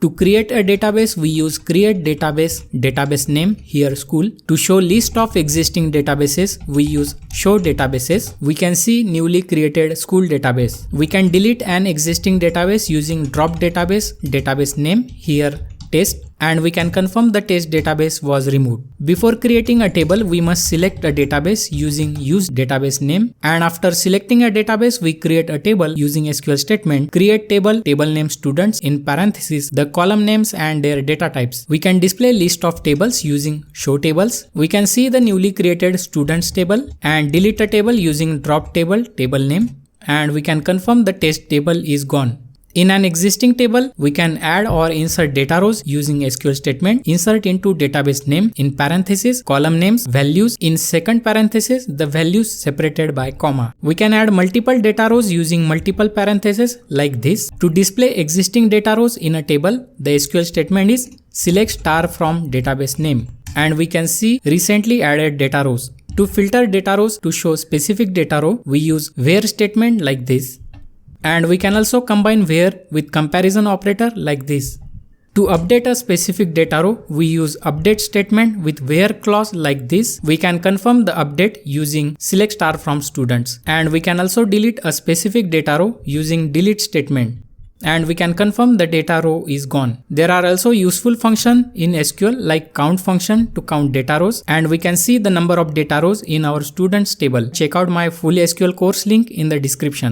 To create a database, we use create database name, here school. To show list of existing databases, we use show databases. We can see newly created school database. We can delete an existing database using drop database name, here test, and we can confirm the test database was removed. Before creating a table, we must select a database using use database name, and after selecting a database, we create a table using SQL statement create table name students in parentheses the column names and their data types. We can display list of tables using show tables. We can see the newly created students table and delete a table using drop table name, and we can confirm the test table is gone. In an existing table, we can add or insert data rows using SQL statement insert into database name in parentheses column names values in second parenthesis the values separated by comma. We can add multiple data rows using multiple parentheses like this. To display existing data rows in a table, the SQL statement is select star from database name, and we can see recently added data rows. To filter data rows to show specific data row, we use where statement like this. And we can also combine where with comparison operator like this. To update a specific data row, we use update statement with where clause like this. We can confirm the update using select star from students. And we can also delete a specific data row using delete statement. And we can confirm the data row is gone. There are also useful functions in SQL like count function to count data rows, and we can see the number of data rows in our students table. Check out my full SQL course link in the description.